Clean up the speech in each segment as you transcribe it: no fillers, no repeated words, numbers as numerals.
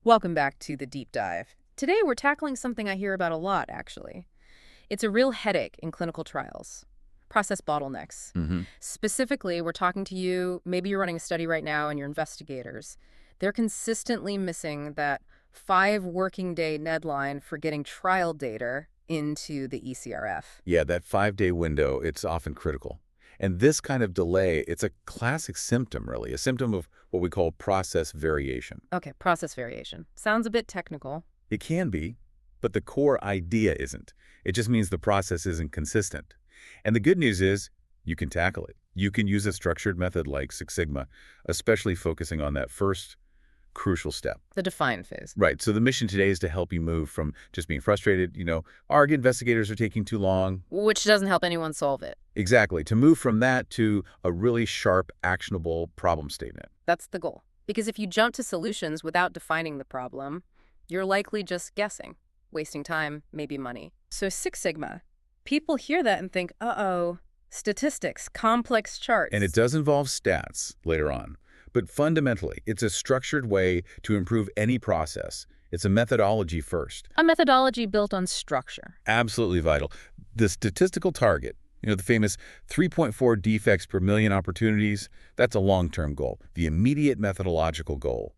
Welcome back to the deep dive. Today we're tackling something I hear about a lot, actually. It's a real headache in clinical trials. Process bottlenecks. Hmm. Specifically, we're talking to you, maybe you're running a study right now and your investigators. They're consistently missing that 5 working day deadline for getting trial data into the ECRF. Yeah, that 5-day window, it's often critical. And this kind of delay, it's a classic symptom, really, a symptom of what we call process variation. Okay, process variation. Sounds a bit technical. It can be, but the core idea isn't. It just means the process isn't consistent. And the good news is you can tackle it. You can use a structured method like Six Sigma, especially focusing on that first crucial step. The define phase. Right. So the mission today is to help you move from just being frustrated, our investigators are taking too long. Which doesn't help anyone solve it. Exactly. To move from that to a really sharp, actionable problem statement. That's the goal. Because if you jump to solutions without defining the problem, you're likely just guessing, wasting time, maybe money. So Six Sigma, people hear that and think, uh-oh, statistics, complex charts. And it does involve stats later on. But fundamentally, it's a structured way to improve any process. It's a methodology first. A methodology built on structure. Absolutely vital. The statistical target, the famous 3.4 defects per million opportunities, that's a long-term goal. The immediate methodological goal,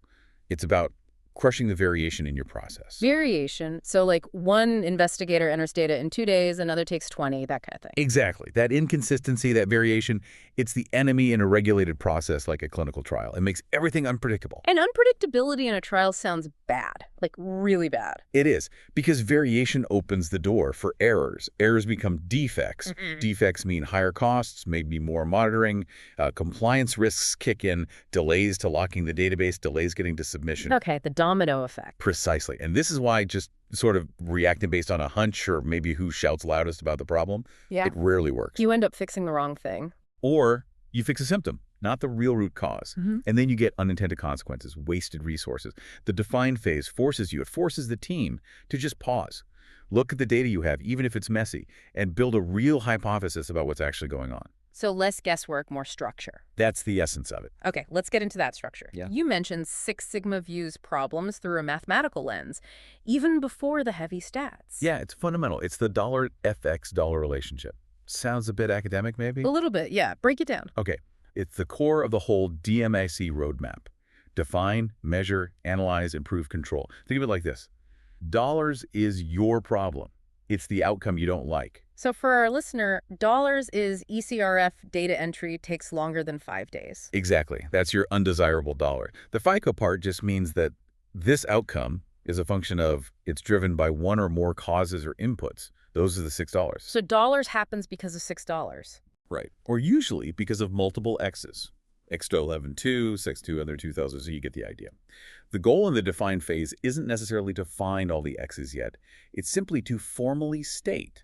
it's about crushing the variation in your process. Variation. So like one investigator enters data in 2 days, another takes 20, that kind of thing. Exactly. That inconsistency, that variation, it's the enemy in a regulated process like a clinical trial. It makes everything unpredictable. And unpredictability in a trial sounds bad, like really bad. It is, because variation opens the door for errors. Errors become defects. Defects mean higher costs, maybe more monitoring. Compliance risks kick in, delays to locking the database, delays getting to submission. Okay, the domino effect. Precisely. And this is why just sort of reacting based on a hunch or maybe who shouts loudest about the problem, Yeah. it rarely works. You end up fixing the wrong thing. Or you fix a symptom, not the real root cause. And then you get unintended consequences, wasted resources. The define phase forces you, it forces the team to just pause. Look at the data you have, even if it's messy, and build a real hypothesis about what's actually going on. So less guesswork, more structure. That's the essence of it. Okay, let's get into that structure. Yeah. You mentioned Six Sigma views problems through a mathematical lens, even before the heavy stats. Yeah, it's fundamental. It's the dollar FX dollar relationship. Sounds a bit academic, maybe? A little bit, yeah. Break it down. Okay, it's the core of the whole DMIC roadmap. Define, measure, analyze, improve, control. Think of it like this. Dollars is your problem. It's the outcome you don't like. So for our listener, dollars is ECRF data entry takes longer than 5 days. Exactly. That's your undesirable dollar. The FICO part just means that this outcome is a function of it's driven by one or more causes or inputs. Those are the $6. So dollars happens because of $6. Right. Or usually because of multiple X's. X to 11, 2, 6 to other 2,000, so you get the idea. The goal in the define phase isn't necessarily to find all the X's yet. It's simply to formally state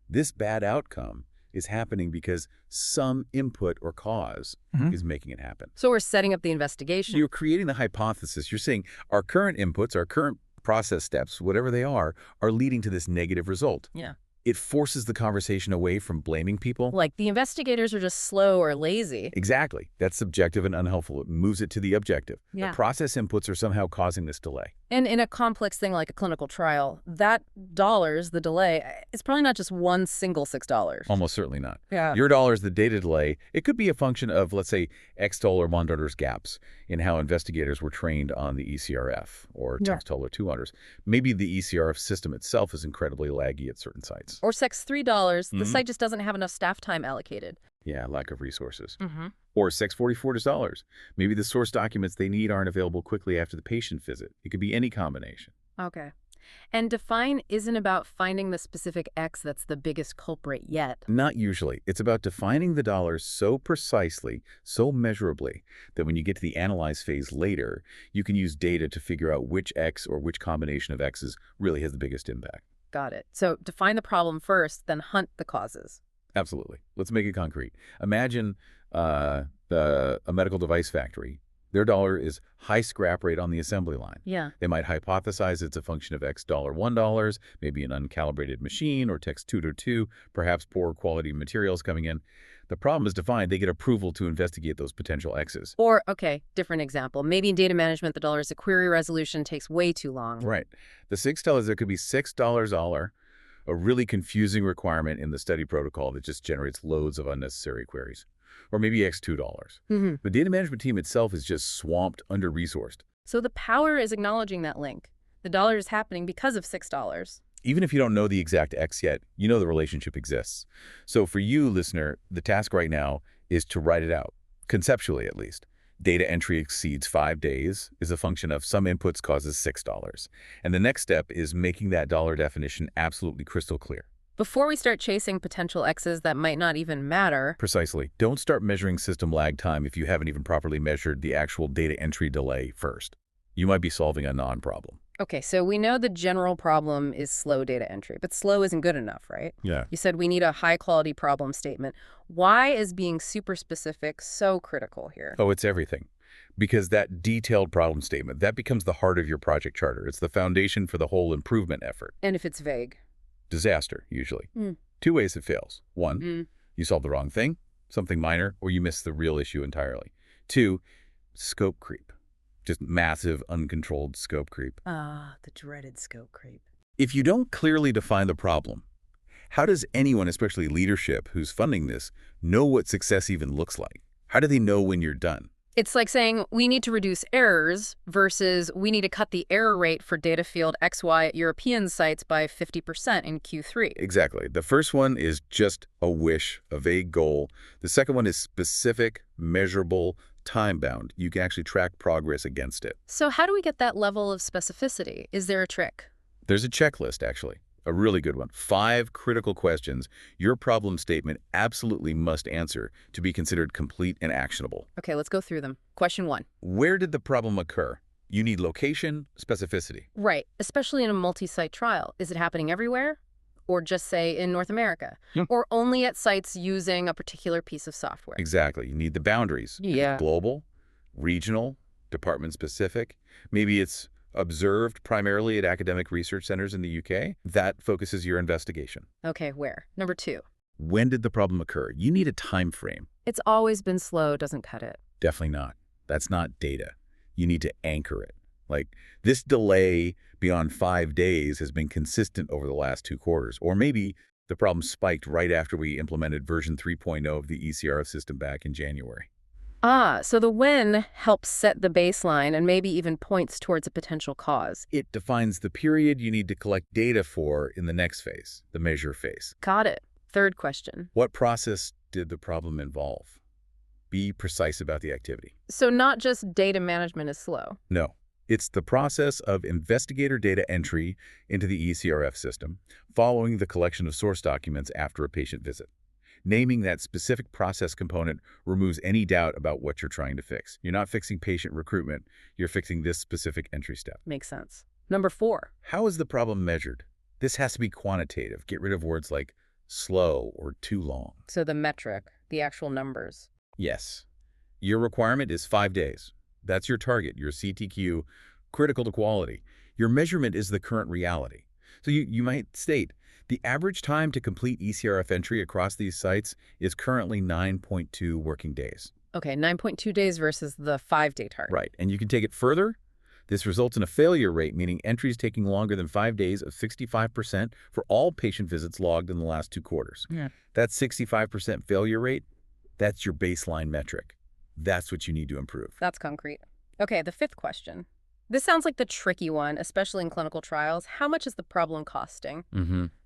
this bad outcome is happening because some input or cause is making it happen. So we're setting up the investigation. You're creating the hypothesis. You're saying our current inputs, our current process steps, whatever they are leading to this negative result. Yeah. It forces the conversation away from blaming people. Like the investigators are just slow or lazy. Exactly. That's subjective and unhelpful. It moves it to the objective. Yeah. The process inputs are somehow causing this delay. And in a complex thing like a clinical trial, that dollars, the delay, is probably not just one single $6. Almost certainly not. Yeah. Your dollars, the data delay, it could be a function of, let's say, X-toll or Mondarter's gaps in how investigators were trained on the ECRF or Yeah. Textoll or Two-Unders. Maybe the ECRF system itself is incredibly laggy at certain sites. Or Sex $3, the site just doesn't have enough staff time allocated. Yeah, lack of resources. Mm-hmm. Or Sex $44. Maybe the source documents they need aren't available quickly after the patient visit. It could be any combination. Okay. And define isn't about finding the specific X that's the biggest culprit yet. Not usually. It's about defining the dollars so precisely, so measurably, that when you get to the analyze phase later, you can use data to figure out which X or which combination of X's really has the biggest impact. Got it. So define the problem first, then hunt the causes. Absolutely. Let's make it concrete. Imagine a medical device factory. Their dollar is high scrap rate on the assembly line. Yeah. They might hypothesize it's a function of X dollar $1, maybe an uncalibrated machine or text 2 to 2, perhaps poor quality materials coming in. the problem is defined, they get approval to investigate those potential X's. Or, okay, different example. Maybe in data management, the dollar is a query resolution takes way too long. Right. The SIG tells us there could be $6 dollar, a really confusing requirement in the study protocol that just generates loads of unnecessary queries. Or maybe X2 dollars. The data management team itself is just swamped, under-resourced. So the power is acknowledging that link. The dollar is happening because of $6. Even if you don't know the exact X yet, you know the relationship exists. So for you, listener, the task right now is to write it out, conceptually at least. Data entry exceeds 5 days is a function of some inputs causes $6. And the next step is making that dollar definition absolutely crystal clear. Before we start chasing potential X's that might not even matter. Precisely. Don't start measuring system lag time if you haven't even properly measured the actual data entry delay first. You might be solving a non-problem. Okay, so we know the general problem is slow data entry, but slow isn't good enough, right? Yeah. You said we need a high-quality problem statement. Why is being super specific so critical here? Oh, it's everything. Because that detailed problem statement, that becomes the heart of your project charter. It's the foundation for the whole improvement effort. And if it's vague? Disaster, usually. 2 ways it fails. 1, you solve the wrong thing, something minor, or you miss the real issue entirely. 2, scope creep. Just massive, uncontrolled scope creep. Ah, the dreaded scope creep. If you don't clearly define the problem, how does anyone, especially leadership who's funding this, know what success even looks like? How do they know when you're done? It's like saying we need to reduce errors versus we need to cut the error rate for data field XY at European sites by 50% in Q3. Exactly. The first one is just a wish, a vague goal. The second one is specific, measurable, time-bound. You can actually track progress against it. So how do we get that level of specificity? Is there a trick? There's a checklist, actually. A really good one. 5 critical questions your problem statement absolutely must answer to be considered complete and actionable. Okay, let's go through them. Question 1. Where did the problem occur? You need location, specificity. Right, especially in a multi-site trial. Is it happening everywhere? Or just, say, in North America? Or only at sites using a particular piece of software? Exactly. You need the boundaries. Yeah. Global, regional, department-specific. Maybe it's observed primarily at academic research centers in the UK. That focuses your investigation. Okay, where? Number 2. When did the problem occur? You need a time frame. It's always been slow, doesn't cut it. Definitely not. That's not data. You need to anchor it. Like, this delay beyond 5 days has been consistent over the last 2 quarters. Or maybe the problem spiked right after we implemented version 3.0 of the ECRF system back in January. Ah, so the when helps set the baseline and maybe even points towards a potential cause. It defines the period you need to collect data for in the next phase, the measure phase. Got it. Third question. What process did the problem involve? Be precise about the activity. So not just data management is slow. No. It's the process of investigator data entry into the ECRF system following the collection of source documents after a patient visit. Naming that specific process component removes any doubt about what you're trying to fix. You're not fixing patient recruitment. You're fixing this specific entry step. Makes sense. Number 4. How is the problem measured? This has to be quantitative. Get rid of words like slow or too long. So the metric, the actual numbers. Yes. Your requirement is 5 days. That's your target, your CTQ, critical to quality. Your measurement is the current reality. So you might state, the average time to complete ECRF entry across these sites is currently 9.2 working days. Okay, 9.2 days versus the 5-day target. Right, and you can take it further. This results in a failure rate, meaning entries taking longer than 5 days of 65% for all patient visits logged in the last 2 quarters. Yeah. That 65% failure rate, that's your baseline metric. That's what you need to improve. That's concrete. Okay, the 5th question. This sounds like the tricky one, especially in clinical trials. How much is the problem costing?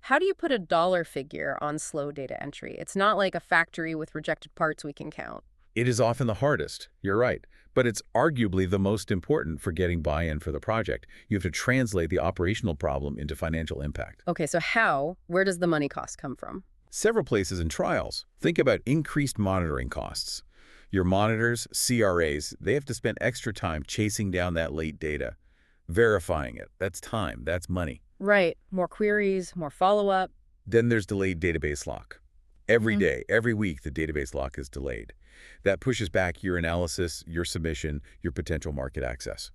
How do you put a dollar figure on slow data entry? It's not like a factory with rejected parts we can count. It is often the hardest, you're right, but it's arguably the most important for getting buy-in for the project. You have to translate the operational problem into financial impact. Okay, so how? Where does the money cost come from? Several places in trials. Think about increased monitoring costs. Your monitors, CRAs, they have to spend extra time chasing down that late data, verifying it. That's time, that's money. Right, more queries, more follow-up. Then there's delayed database lock. Every day, every week, the database lock is delayed. That pushes back your analysis, your submission, your potential market access.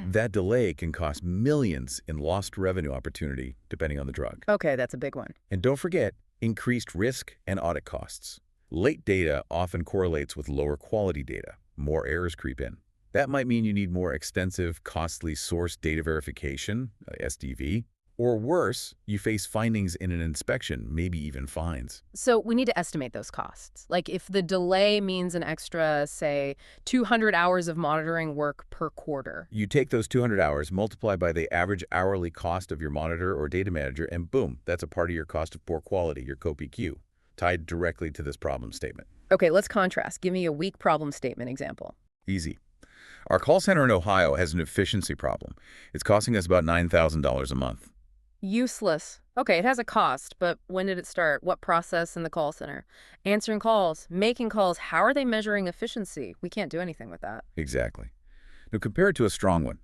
That delay can cost millions in lost revenue opportunity, depending on the drug. Okay, that's a big one. And don't forget, increased risk and audit costs. Late data often correlates with lower quality data. More errors creep in. That might mean you need more extensive, costly source data verification, SDV, or worse, you face findings in an inspection, maybe even fines. So we need to estimate those costs. Like if the delay means an extra, say, 200 hours of monitoring work per quarter. You take those 200 hours, multiply by the average hourly cost of your monitor or data manager, and boom, that's a part of your cost of poor quality, your COPQ, tied directly to this problem statement. Okay, let's contrast. Give me a weak problem statement example. Easy. Our call center in Ohio has an efficiency problem. It's costing us about $9,000 a month. Useless. Okay, it has a cost, but when did it start? What process in the call center? Answering calls, making calls. How are they measuring efficiency? We can't do anything with that. Exactly. Now compare it to a strong one.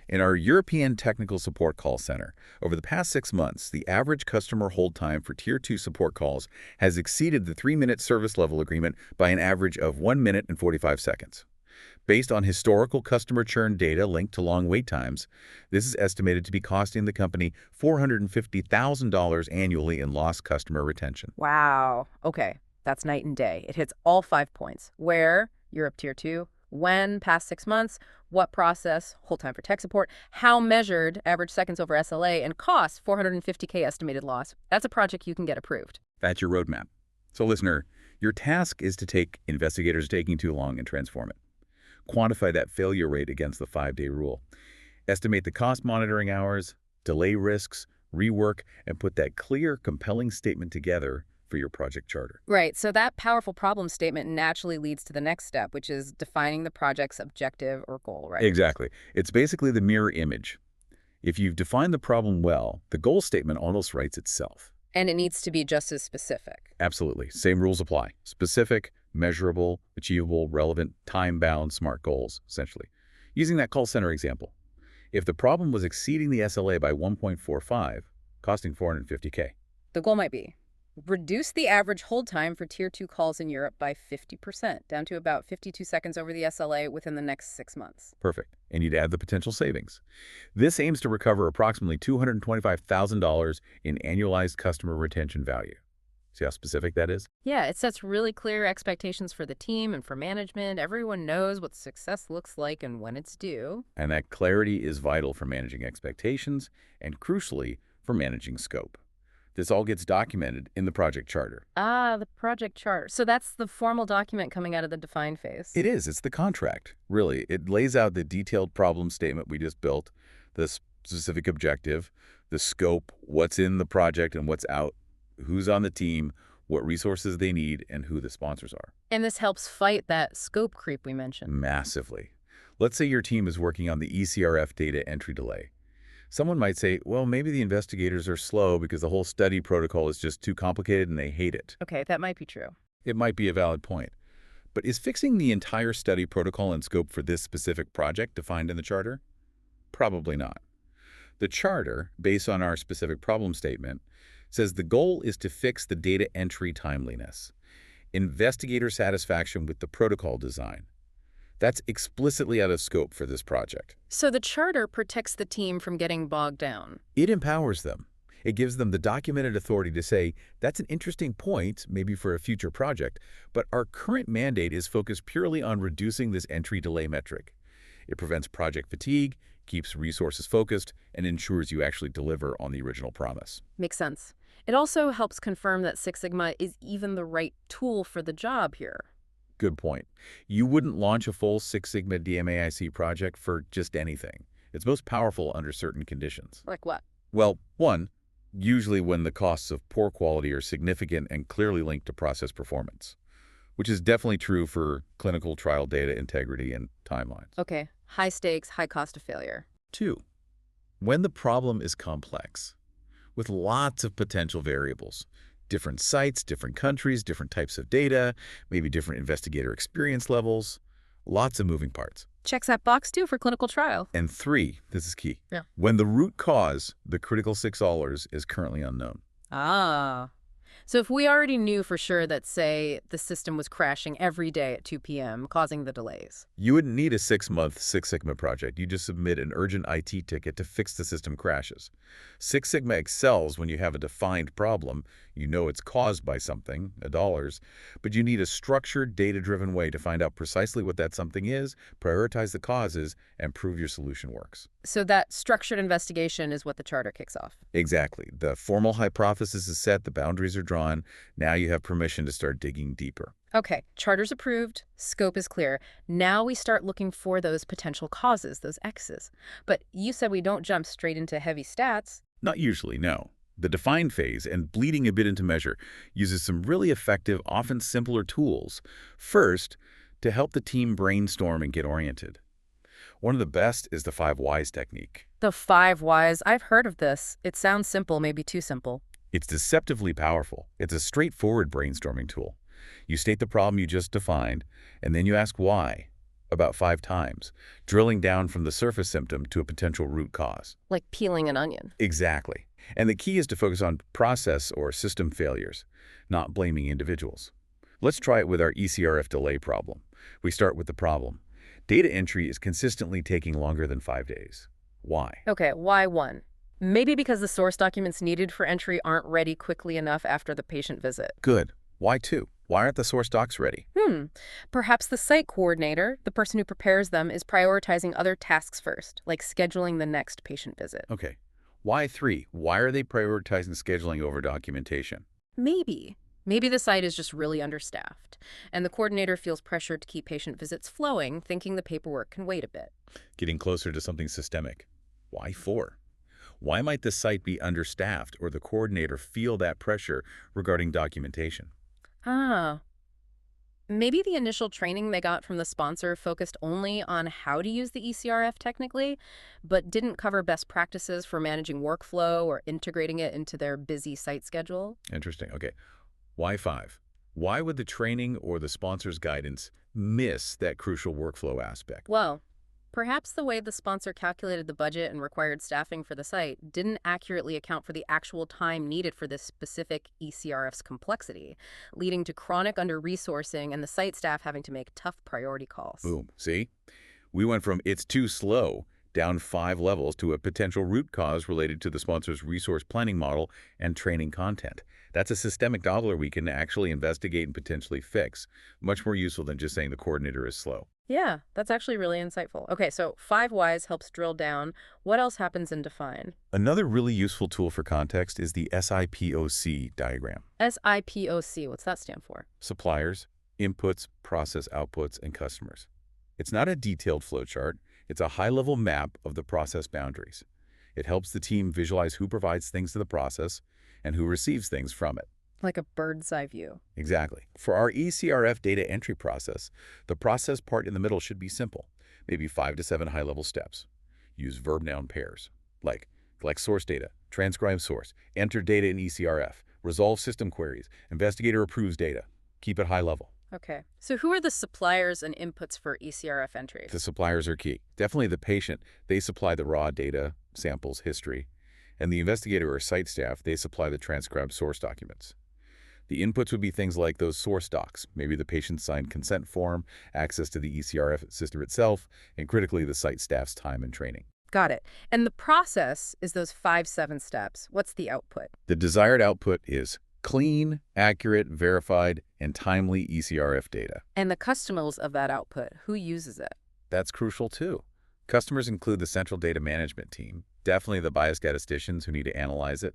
In our European technical support call center, over the past 6 months, the average customer hold time for Tier 2 support calls has exceeded the 3-minute service level agreement by an average of 1 minute and 45 seconds. Based on historical customer churn data linked to long wait times, this is estimated to be costing the company $450,000 annually in lost customer retention. Wow. Okay, that's night and day. It hits all 5 points. Where? Europe Tier 2. When? Past 6 months. What process? Hold time for tech support. How measured? Average seconds over SLA. And costs? $450K estimated loss. That's a project you can get approved. That's your roadmap. So listener, your task is to take investigators taking too long and transform it. Quantify that failure rate against the 5-day rule. Estimate the cost monitoring hours, delay risks, rework, and put that clear, compelling statement together for your project charter. Right, so that powerful problem statement naturally leads to the next step, which is defining the project's objective or goal, right? Exactly. It's basically the mirror image. If you've defined the problem well, the goal statement almost writes itself. And it needs to be just as specific. Absolutely. Same rules apply. Specific, measurable, achievable, relevant, time-bound, SMART goals, essentially. Using that call center example, if the problem was exceeding the SLA by 1.45, costing $450K. The goal might be reduce the average hold time for Tier 2 calls in Europe by 50%, down to about 52 seconds over the SLA within the next 6 months. Perfect. And you'd add the potential savings. This aims to recover approximately $225,000 in annualized customer retention value. See how specific that is? Yeah, it sets really clear expectations for the team and for management. Everyone knows what success looks like and when it's due. And that clarity is vital for managing expectations and, crucially, for managing scope. This all gets documented in the project charter. Ah, the project chart. So that's the formal document coming out of the define phase. It is. It's the contract, really. It lays out the detailed problem statement we just built, the specific objective, the scope, what's in the project and what's out, who's on the team, what resources they need, and who the sponsors are. And this helps fight that scope creep we mentioned. Massively. Let's say your team is working on the ECRF data entry delay. Someone might say, well, maybe the investigators are slow because the whole study protocol is just too complicated and they hate it. Okay, that might be true. It might be a valid point. But is fixing the entire study protocol and scope for this specific project defined in the charter? Probably not. The charter, based on our specific problem statement, says the goal is to fix the data entry timeliness, investigator satisfaction with the protocol design. That's explicitly out of scope for this project. So the charter protects the team from getting bogged down. It empowers them. It gives them the documented authority to say, that's an interesting point, maybe for a future project, but our current mandate is focused purely on reducing this entry delay metric. It prevents project fatigue, keeps resources focused, and ensures you actually deliver on the original promise. Makes sense. It also helps confirm that Six Sigma is even the right tool for the job here. Good point. You wouldn't launch a full Six Sigma DMAIC project for just anything. It's most powerful under certain conditions. Like what? Well, one, usually when the costs of poor quality are significant and clearly linked to process performance, which is definitely true for clinical trial data integrity and timelines. Okay, high stakes, high cost of failure. Two, when the problem is complex, with lots of potential variables, different sites, different countries, different types of data, maybe different investigator experience levels, lots of moving parts. Checks that box too for clinical trial. And three, this is key. Yeah. When the root cause, the critical $6, is currently unknown. Ah. So if we already knew for sure that, say, the system was crashing every day at 2 p.m., causing the delays. You wouldn't need a 6-month Six Sigma project. You just submit an urgent IT ticket to fix the system crashes. Six Sigma excels when you have a defined problem. You know it's caused by something, dollars, but you need a structured, data-driven way to find out precisely what that something is, prioritize the causes, and prove your solution works. So that structured investigation is what the charter kicks off. Exactly. The formal hypothesis is set, the boundaries are drawn. Now you have permission to start digging deeper. Okay, charter's approved, scope is clear. Now we start looking for those potential causes, those X's. But you said we don't jump straight into heavy stats. Not usually, no. The define phase, and bleeding a bit into measure, uses some really effective, often simpler tools. First, to help the team brainstorm and get oriented. One of the best is the 5 whys technique. The 5 whys, I've heard of this. It sounds simple, maybe too simple. It's deceptively powerful. It's a straightforward brainstorming tool. You state the problem you just defined, and then you ask why, about 5 times, drilling down from the surface symptom to a potential root cause. Like peeling an onion. Exactly. And the key is to focus on process or system failures, not blaming individuals. Let's try it with our ECRF delay problem. We start with the problem. Data entry is consistently taking longer than 5 days. Why? Okay, why 1? Maybe because the source documents needed for entry aren't ready quickly enough after the patient visit. Good. Why 2? Why aren't the source docs ready? Perhaps the site coordinator, the person who prepares them, is prioritizing other tasks first, like scheduling the next patient visit. Okay. Why 3? Why are they prioritizing scheduling over documentation? Maybe the site is just really understaffed, and the coordinator feels pressured to keep patient visits flowing, thinking the paperwork can wait a bit. Getting closer to something systemic. Why 4? Why might the site be understaffed or the coordinator feel that pressure regarding documentation? Maybe the initial training they got from the sponsor focused only on how to use the ECRF technically, but didn't cover best practices for managing workflow or integrating it into their busy site schedule. Interesting. Okay. Why 5? Why would the training or the sponsor's guidance miss that crucial workflow aspect? Well, perhaps the way the sponsor calculated the budget and required staffing for the site didn't accurately account for the actual time needed for this specific ECRF's complexity, leading to chronic under-resourcing and the site staff having to make tough priority calls. Boom. See? We went from it's too slow down 5 levels to a potential root cause related to the sponsor's resource planning model and training content. That's a systemic dollar we can actually investigate and potentially fix. Much more useful than just saying the coordinator is slow. Yeah, that's actually really insightful. Okay, so 5 whys helps drill down. What else happens in define? Another really useful tool for context is the SIPOC diagram. SIPOC, what's that stand for? Suppliers, inputs, process outputs, and customers. It's not a detailed flowchart. It's a high-level map of the process boundaries. It helps the team visualize who provides things to the process and who receives things from it. Like a bird's eye view. Exactly. For our ECRF data entry process, the process part in the middle should be simple, maybe 5 to 7 high-level steps. Use verb-noun pairs, like collect source data, transcribe source, enter data in ECRF, resolve system queries, investigator approves data. Keep it high level. Okay. So who are the suppliers and inputs for ECRF entries? The suppliers are key. Definitely the patient. They supply the raw data, samples, history. And the investigator or site staff, they supply the transcribed source documents. The inputs would be things like those source docs, maybe the patient's signed consent form, access to the ECRF system itself, and critically the site staff's time and training. Got it. And the process is those 5-7 steps. What's the output? The desired output is clean, accurate, verified, and timely ECRF data. And the customers of that output, who uses it? That's crucial too. Customers include the central data management team, definitely the biostatisticians who need to analyze it,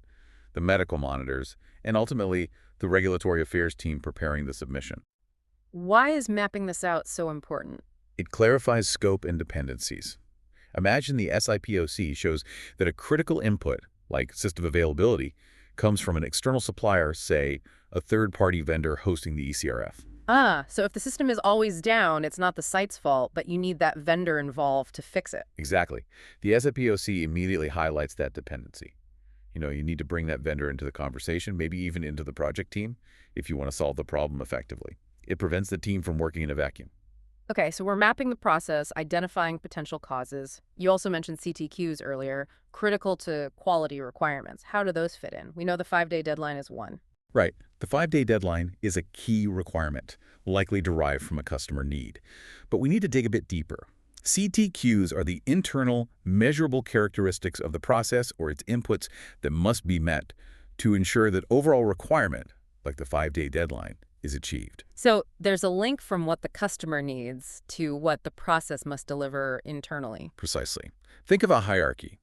the medical monitors, and ultimately the regulatory affairs team preparing the submission. Why is mapping this out so important? It clarifies scope and dependencies. Imagine the SIPOC shows that a critical input, like system availability, comes from an external supplier, say, a third-party vendor hosting the ECRF. So if the system is always down, it's not the site's fault, but you need that vendor involved to fix it. Exactly. The SIPOC immediately highlights that dependency. You need to bring that vendor into the conversation, maybe even into the project team, if you want to solve the problem effectively. It prevents the team from working in a vacuum. Okay, so we're mapping the process, identifying potential causes. You also mentioned CTQs earlier, critical to quality requirements. How do those fit in? We know the 5-day deadline is one. Right. The 5-day deadline is a key requirement, likely derived from a customer need. But we need to dig a bit deeper. CTQs are the internal, measurable characteristics of the process or its inputs that must be met to ensure that overall requirement, like the 5-day deadline, is achieved. So there's a link from what the customer needs to what the process must deliver internally. Precisely. Think of a hierarchy.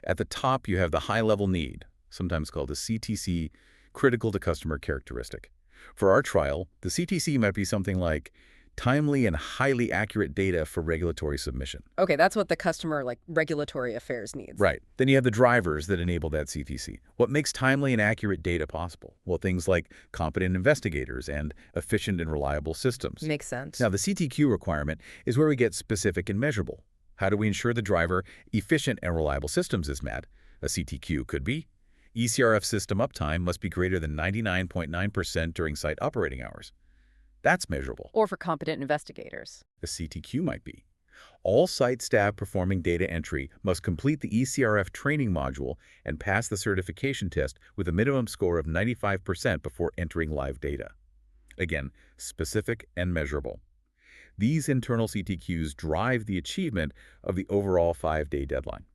At the top, you have the high-level need, sometimes called a CTC, critical to customer characteristic. For our trial, the CTC might be something like timely and highly accurate data for regulatory submission. Okay, that's what the customer, like regulatory affairs, needs. Right. Then you have the drivers that enable that CTC. What makes timely and accurate data possible? Well, things like competent investigators and efficient and reliable systems. Makes sense. Now, the CTQ requirement is where we get specific and measurable. How do we ensure the driver efficient and reliable systems is met? A CTQ could be ECRF system uptime must be greater than 99.9% during site operating hours. That's measurable. Or for competent investigators. A CTQ might be all site staff performing data entry must complete the ECRF training module and pass the certification test with a minimum score of 95% before entering live data. Again, specific and measurable. These internal CTQs drive the achievement of the overall 5-day deadline.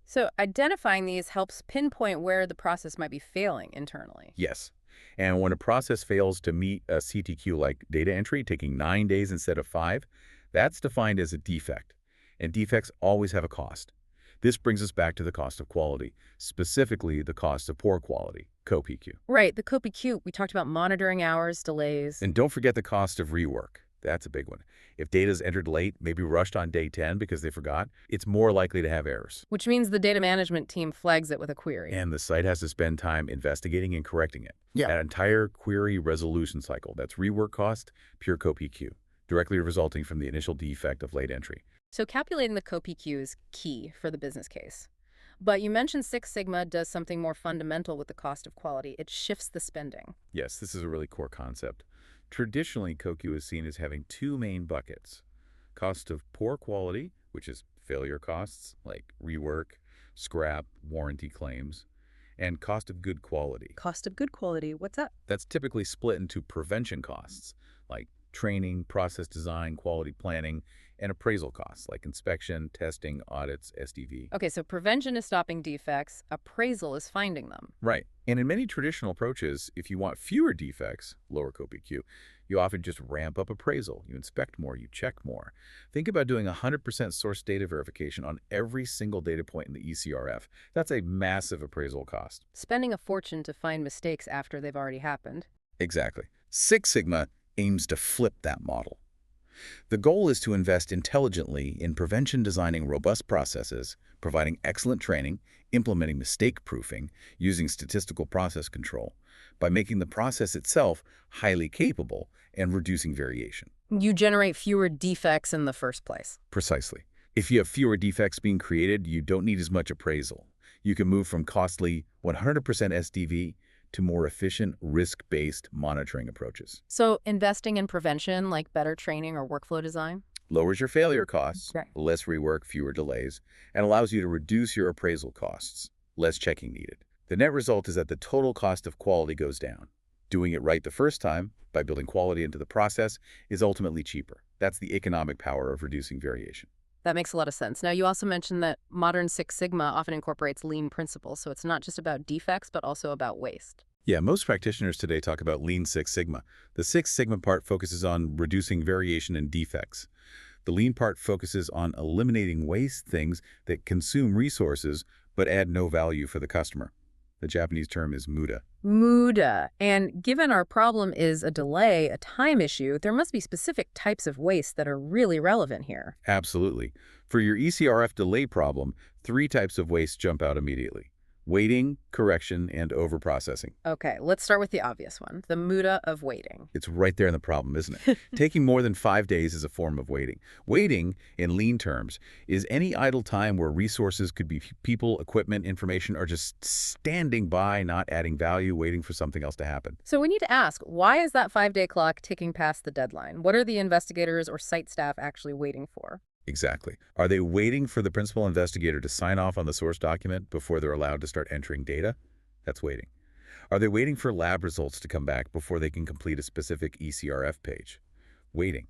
So identifying these helps pinpoint where the process might be failing internally. Yes. And when a process fails to meet a CTQ like data entry, taking 9 days instead of 5, that's defined as a defect. And defects always have a cost. This brings us back to the cost of quality, specifically the cost of poor quality, COPQ. Right, the COPQ, we talked about monitoring hours, delays. And don't forget the cost of rework. That's a big one. If data is entered late, maybe rushed on day 10 because they forgot, it's more likely to have errors. Which means the data management team flags it with a query. And the site has to spend time investigating and correcting it. Yeah. That entire query resolution cycle, that's rework cost, pure COPQ, directly resulting from the initial defect of late entry. So calculating the COPQ is key for the business case. But you mentioned Six Sigma does something more fundamental with the cost of quality. It shifts the spending. Yes, this is a really core concept. Traditionally, COQ is seen as having two main buckets. Cost of poor quality, which is failure costs like rework, scrap, warranty claims, and cost of good quality. Cost of good quality, what's that? That's typically split into prevention costs like training, process design, quality planning, and appraisal costs like inspection, testing, audits, SDV. Okay, so prevention is stopping defects, appraisal is finding them. Right. And in many traditional approaches, if you want fewer defects, lower COPQ, you often just ramp up appraisal. You inspect more, you check more. Think about doing 100% source data verification on every single data point in the ECRF. That's a massive appraisal cost. Spending a fortune to find mistakes after they've already happened. Exactly. Six Sigma aims to flip that model. The goal is to invest intelligently in prevention, designing robust processes, providing excellent training, implementing mistake proofing, using statistical process control, by making the process itself highly capable and reducing variation. You generate fewer defects in the first place. Precisely. If you have fewer defects being created, you don't need as much appraisal. You can move from costly 100% SDV to more efficient, risk-based monitoring approaches. So investing in prevention, like better training or workflow design? Lowers your failure costs, Right. less rework, fewer delays, and allows you to reduce your appraisal costs, less checking needed. The net result is that the total cost of quality goes down. Doing it right the first time, by building quality into the process, is ultimately cheaper. That's the economic power of reducing variation. That makes a lot of sense. Now, you also mentioned that modern Six Sigma often incorporates lean principles, so it's not just about defects, but also about waste. Yeah, most practitioners today talk about Lean Six Sigma. The Six Sigma part focuses on reducing variation and defects. The Lean part focuses on eliminating waste, things that consume resources but add no value for the customer. The Japanese term is muda. Muda. And given our problem is a delay, a time issue, there must be specific types of waste that are really relevant here. Absolutely. For your ECRF delay problem, 3 types of waste jump out immediately: waiting, correction, and overprocessing. Okay, let's start with the obvious one, the muda of waiting. It's right there in the problem, isn't it? Taking more than 5 days is a form of waiting. Waiting, in lean terms, is any idle time where resources could be people, equipment, information, are just standing by, not adding value, waiting for something else to happen. So we need to ask, why is that 5-day clock ticking past the deadline? What are the investigators or site staff actually waiting for? Exactly. Are they waiting for the principal investigator to sign off on the source document before they're allowed to start entering data? That's waiting. Are they waiting for lab results to come back before they can complete a specific ECRF page? Waiting.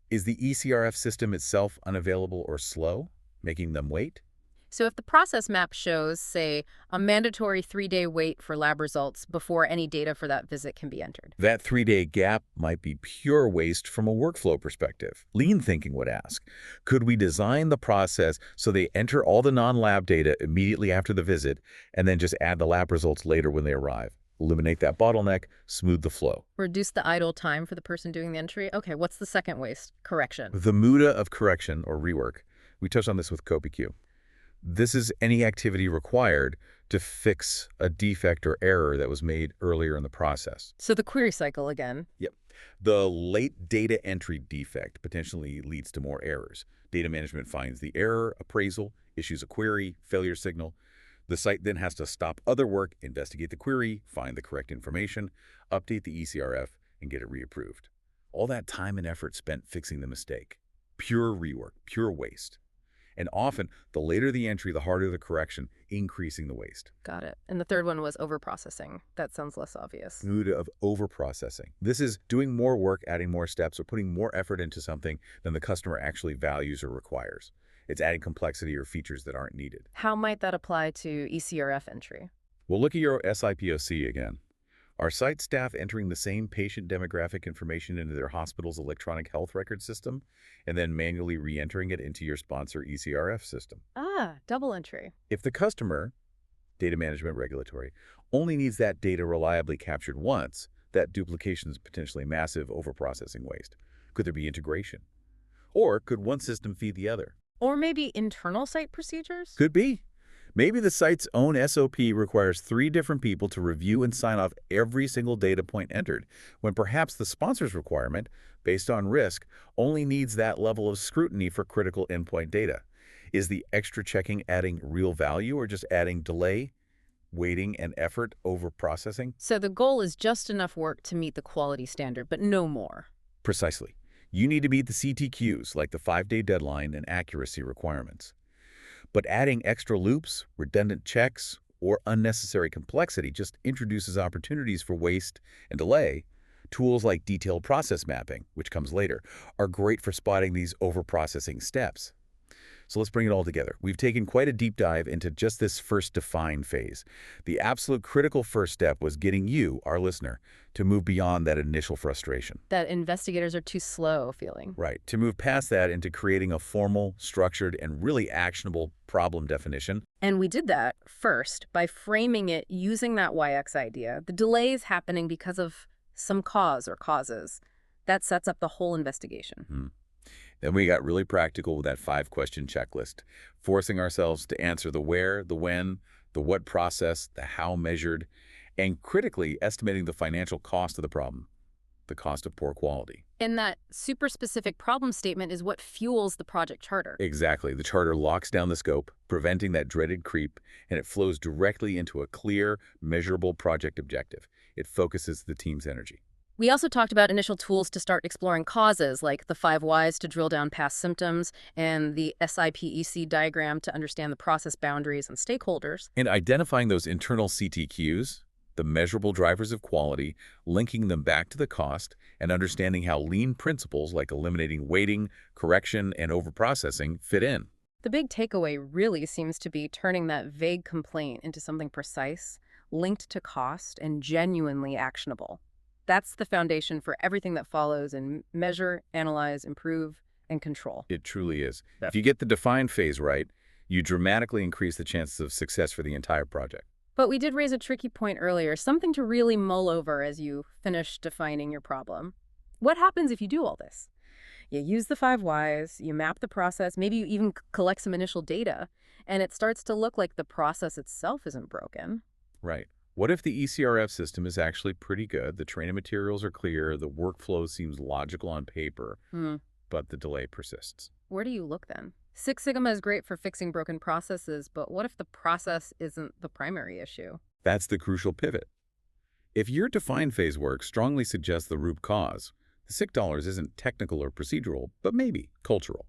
Is the ECRF system itself unavailable or slow, making them wait? So if the process map shows, say, a mandatory 3-day wait for lab results before any data for that visit can be entered. That 3-day gap might be pure waste from a workflow perspective. Lean thinking would ask, could we design the process so they enter all the non-lab data immediately after the visit and then just add the lab results later when they arrive? Eliminate that bottleneck, smooth the flow. Reduce the idle time for the person doing the entry. Okay, what's the second waste? Correction. The muda of correction or rework. We touched on this with CopyQ. This is any activity required to fix a defect or error that was made earlier in the process. So the query cycle again. Yep. The late data entry defect potentially leads to more errors. Data management finds the error, appraisal, issues a query, failure signal. The site then has to stop other work, investigate the query, find the correct information, update the ECRF, and get it reapproved. All that time and effort spent fixing the mistake. Pure rework, pure waste. And often, the later the entry, the harder the correction, increasing the waste. Got it. And the third one was overprocessing. That sounds less obvious. Muda of overprocessing. This is doing more work, adding more steps, or putting more effort into something than the customer actually values or requires. It's adding complexity or features that aren't needed. How might that apply to ECRF entry? Well, look at your SIPOC again. Are site staff entering the same patient demographic information into their hospital's electronic health record system and then manually re-entering it into your sponsor ECRF system? Ah, double entry. If the customer, data management regulatory, only needs that data reliably captured once, that duplication is potentially massive overprocessing waste. Could there be integration? Or could one system feed the other? Or maybe internal site procedures? Could be. Maybe the site's own SOP requires 3 different people to review and sign off every single data point entered, when perhaps the sponsor's requirement, based on risk, only needs that level of scrutiny for critical endpoint data. Is the extra checking adding real value or just adding delay, waiting, and effort over processing? So the goal is just enough work to meet the quality standard, but no more. Precisely. You need to meet the CTQs, like the 5-day deadline and accuracy requirements. But adding extra loops, redundant checks, or unnecessary complexity just introduces opportunities for waste and delay. Tools like detailed process mapping, which comes later, are great for spotting these overprocessing steps. So let's bring it all together. We've taken quite a deep dive into just this first define phase. The absolute critical first step was getting you, our listener, to move beyond that initial frustration. That investigators are too slow feeling. Right. To move past that into creating a formal, structured, and really actionable problem definition. And we did that first by framing it using that YX idea. The delay is happening because of some cause or causes. That sets up the whole investigation. Then we got really practical with that 5-question checklist, forcing ourselves to answer the where, the when, the what process, the how measured, and critically estimating the financial cost of the problem, the cost of poor quality. And that super specific problem statement is what fuels the project charter. Exactly. The charter locks down the scope, preventing that dreaded creep, and it flows directly into a clear, measurable project objective. It focuses the team's energy. We also talked about initial tools to start exploring causes, like the 5 whys to drill down past symptoms and the SIPEC diagram to understand the process boundaries and stakeholders. And identifying those internal CTQs, the measurable drivers of quality, linking them back to the cost, and understanding how lean principles like eliminating waiting, correction, and overprocessing fit in. The big takeaway really seems to be turning that vague complaint into something precise, linked to cost, and genuinely actionable. That's the foundation for everything that follows in measure, analyze, improve, and control. It truly is. If you get the define phase right, you dramatically increase the chances of success for the entire project. But we did raise a tricky point earlier, something to really mull over as you finish defining your problem. What happens if you do all this? You use the 5 whys, you map the process, maybe you even collect some initial data, and it starts to look like the process itself isn't broken. Right. What if the ECRF system is actually pretty good, the training materials are clear, the workflow seems logical on paper, but the delay persists? Where do you look then? Six Sigma is great for fixing broken processes, but what if the process isn't the primary issue? That's the crucial pivot. If your define phase work strongly suggests the root cause, the $6 isn't technical or procedural, but maybe cultural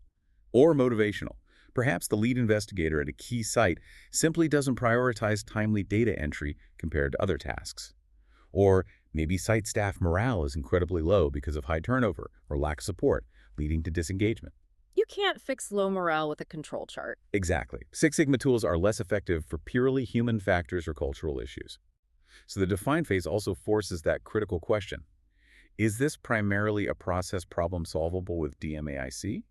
or motivational. Perhaps the lead investigator at a key site simply doesn't prioritize timely data entry compared to other tasks. Or maybe site staff morale is incredibly low because of high turnover or lack of support, leading to disengagement. You can't fix low morale with a control chart. Exactly. Six Sigma tools are less effective for purely human factors or cultural issues. So the define phase also forces that critical question. Is this primarily a process problem solvable with DMAIC?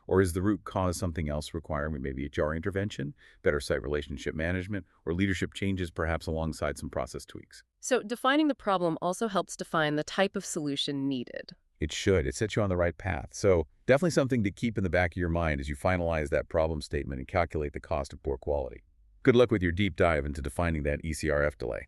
Or is the root cause something else requiring maybe HR intervention, better site relationship management, or leadership changes perhaps alongside some process tweaks? So defining the problem also helps define the type of solution needed. It should. It sets you on the right path. So definitely something to keep in the back of your mind as you finalize that problem statement and calculate the cost of poor quality. Good luck with your deep dive into defining that ECRF delay.